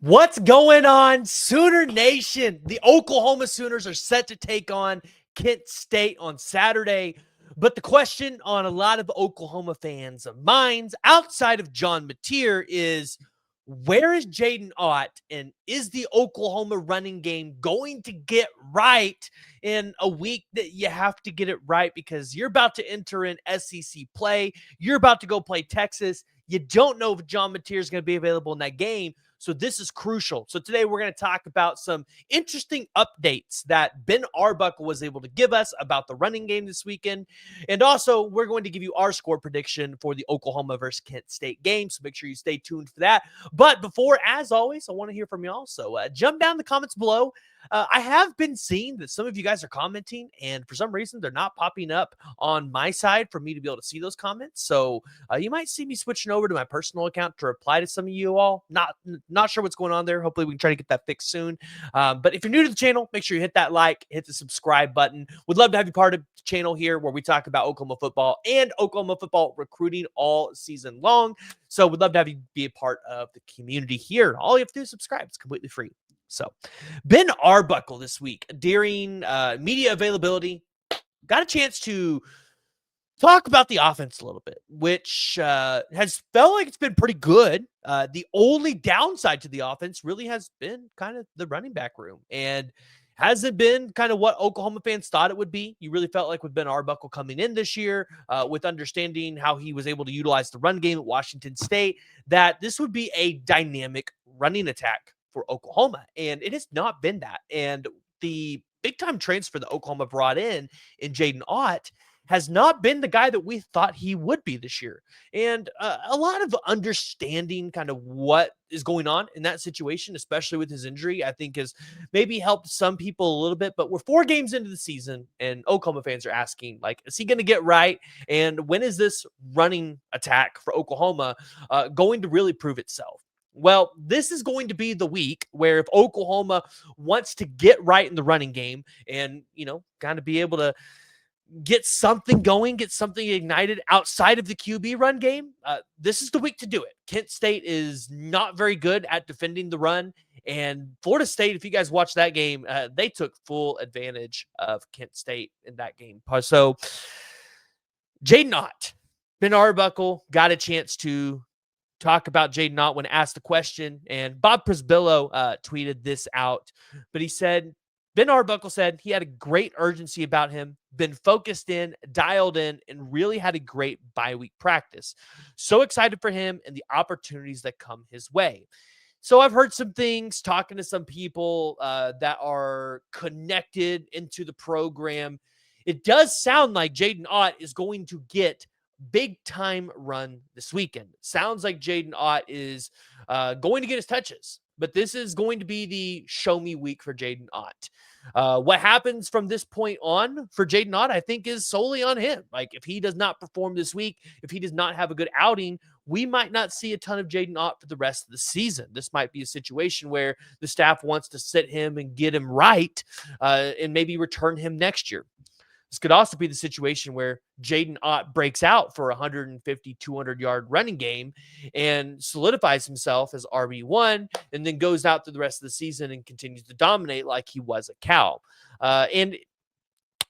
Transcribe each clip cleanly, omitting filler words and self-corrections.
What's going on, Sooner Nation? The Oklahoma Sooners are set to take on Kent State on Saturday. But the question on a lot of Oklahoma fans' minds outside of John Mateer is, where is Jaydn Ott, and is the Oklahoma running game going to get right in a week that you have to get it right because you're about to enter in SEC play? You're about to go play Texas. You don't know if John Mateer is going to be available in that game. So this is crucial. So today we're going to talk about some interesting updates that Ben Arbuckle was able to give us about the running game this weekend. And also, we're going to give you our score prediction for the Oklahoma versus Kent State game. So make sure you stay tuned for that. But before, as always, I want to hear from y'all. So jump down in the comments below. I have been seeing that some of you guys are commenting, and for some reason, they're not popping up on my side for me to be able to see those comments. So you might see me switching over to my personal account to reply to some of you all. Not sure what's going on there. Hopefully, we can try to get that fixed soon. But if you're new to the channel, make sure you hit that like, hit the subscribe button. Would love to have you part of the channel here where we talk about Oklahoma football and Oklahoma football recruiting all season long. So we'd love to have you be a part of the community here. All you have to do is subscribe. It's completely free. So Ben Arbuckle this week during media availability got a chance to talk about the offense a little bit, which has felt like it's been pretty good. The only downside to the offense really has been kind of the running back room, and hasn't been kind of what Oklahoma fans thought it would be. You really felt like with Ben Arbuckle coming in this year, with understanding how he was able to utilize the run game at Washington State, that this would be a dynamic running attack for Oklahoma, and it has not been that. And the big time transfer that Oklahoma brought in Jaydn Ott has not been the guy that we thought he would be this year. And a lot of understanding kind of what is going on in that situation, especially with his injury, I think has maybe helped some people a little bit. But we're 4 games into the season, and Oklahoma fans are asking, like, is he going to get right? And when is this running attack for Oklahoma going to really prove itself? Well, this is going to be the week where if Oklahoma wants to get right in the running game and, kind of be able to get something going, get something ignited outside of the QB run game, this is the week to do it. Kent State is not very good at defending the run, and Florida State, if you guys watch that game, they took full advantage of Kent State in that game. So Jaydn Ott, Ben Arbuckle got a chance to talk about Jaydn Ott when asked the question, and Bob Prisbillo tweeted this out, but he said, Ben Arbuckle said he had a great urgency about him, been focused in, dialed in, and really had a great bye-week practice. So excited for him and the opportunities that come his way. So I've heard some things, talking to some people that are connected into the program. It does sound like Jaydn Ott is going to get big time run this weekend. Sounds like Jaydn Ott is going to get his touches, but this is going to be the show me week for Jaydn Ott. What happens from this point on for Jaydn Ott, I think, is solely on him. Like, if he does not perform this week, if he does not have a good outing, we might not see a ton of Jaydn Ott for the rest of the season. This might be a situation where the staff wants to sit him and get him right, and maybe return him next year. This could also be the situation where Jaydn Ott breaks out for a 150, 200-yard running game and solidifies himself as RB1, and then goes out through the rest of the season and continues to dominate like he was at Cal. And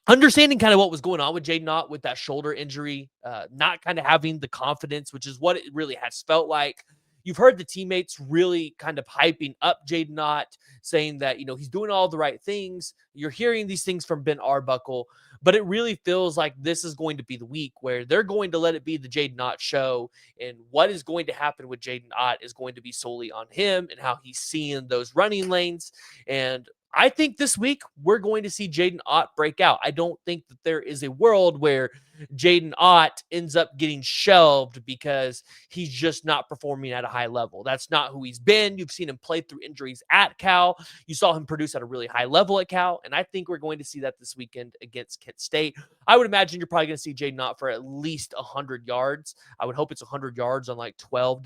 understanding kind of what was going on with Jaydn Ott with that shoulder injury, not kind of having the confidence, which is what it really has felt like. You've heard the teammates really kind of hyping up Jaydn Ott, saying that, he's doing all the right things. You're hearing these things from Ben Arbuckle, but it really feels like this is going to be the week where they're going to let it be the Jaydn Ott show. And what is going to happen with Jaydn Ott is going to be solely on him and how he's seeing those running lanes. And I think this week we're going to see Jaydn Ott break out. I don't think that there is a world where Jaydn Ott ends up getting shelved because he's just not performing at a high level. That's not who he's been. You've seen him play through injuries at Cal. You saw him produce at a really high level at Cal, and I think we're going to see that this weekend against Kent State. I would imagine you're probably going to see Jaydn Ott for at least 100 yards. I would hope it's 100 yards on like 12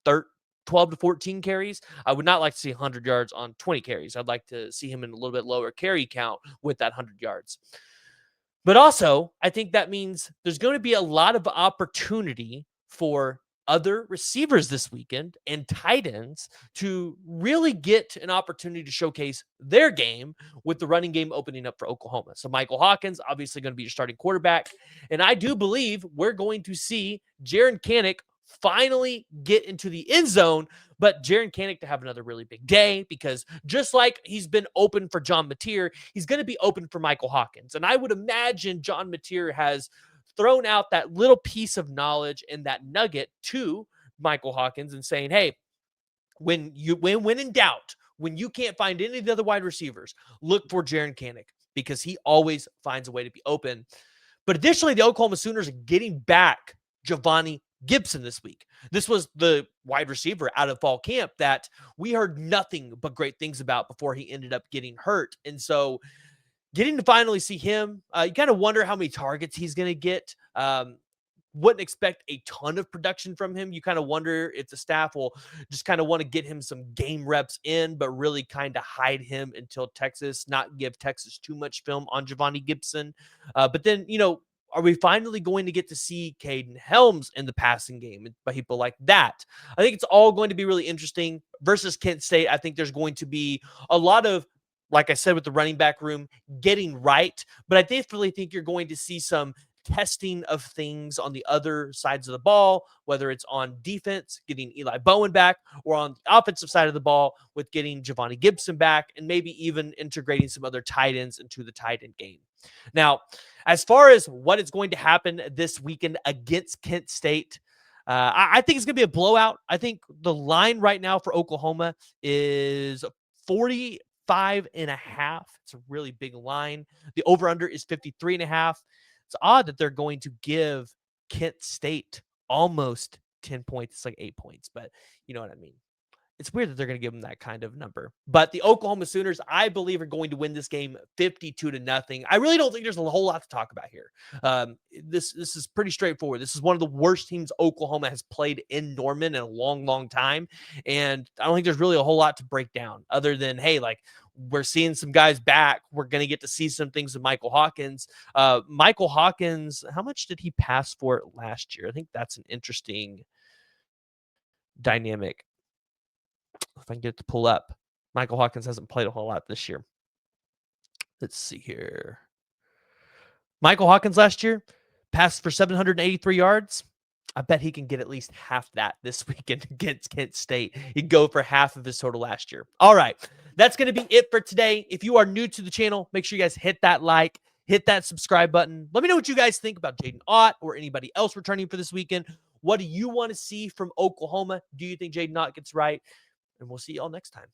to 14 carries. I would not like to see 100 yards on 20 carries. I'd like to see him in a little bit lower carry count with that 100 yards. But also, I think that means there's going to be a lot of opportunity for other receivers this weekend and tight ends to really get an opportunity to showcase their game with the running game opening up for Oklahoma. So Michael Hawkins, obviously going to be your starting quarterback. And I do believe we're going to see Jaron Kanik finally get into the end zone, but Jaron Kanik to have another really big day, because just like he's been open for John Mateer, he's going to be open for Michael Hawkins. And I would imagine John Mateer has thrown out that little piece of knowledge and that nugget to Michael Hawkins and saying, hey, when in doubt, when you can't find any of the other wide receivers, look for Jaron Kanik, because he always finds a way to be open. But additionally, the Oklahoma Sooners are getting back Giovanni Gibson this week. This was the wide receiver out of fall camp that we heard nothing but great things about before he ended up getting hurt. And so getting to finally see him, you kind of wonder how many targets he's going to get. Wouldn't expect a ton of production from him. You kind of wonder if the staff will just kind of want to get him some game reps in, but really kind of hide him until Texas, not give Texas too much film on Giovanni Gibson. But then, are we finally going to get to see Caden Helms in the passing game by people like that? I think it's all going to be really interesting. Versus Kent State, I think there's going to be a lot of, like I said, with the running back room getting right, but I definitely think you're going to see some testing of things on the other sides of the ball, whether it's on defense, getting Eli Bowen back, or on the offensive side of the ball with getting Giovanni Gibson back, and maybe even integrating some other tight ends into the tight end game. Now, as far as what is going to happen this weekend against Kent State, I think it's going to be a blowout. I think the line right now for Oklahoma is 45.5. It's a really big line. The over-under is 53.5. It's odd that they're going to give Kent State almost 10 points. It's like 8 points, but you know what I mean. It's weird that they're going to give them that kind of number. But the Oklahoma Sooners, I believe, are going to win this game 52-0. I really don't think there's a whole lot to talk about here. This is pretty straightforward. This is one of the worst teams Oklahoma has played in Norman in a long, long time. And I don't think there's really a whole lot to break down other than, hey, like, we're seeing some guys back. We're going to get to see some things with Michael Hawkins. Michael Hawkins, how much did he pass for it last year? I think that's an interesting dynamic. If I can get it to pull up. Michael Hawkins hasn't played a whole lot this year. Let's see here. Michael Hawkins last year passed for 783 yards. I bet he can get at least half that this weekend against Kent State. He'd go for half of his total last year. All right. That's going to be it for today. If you are new to the channel, make sure you guys hit that like, hit that subscribe button. Let me know what you guys think about Jaydn Ott or anybody else returning for this weekend. What do you want to see from Oklahoma? Do you think Jaydn Ott gets right? And we'll see you all next time.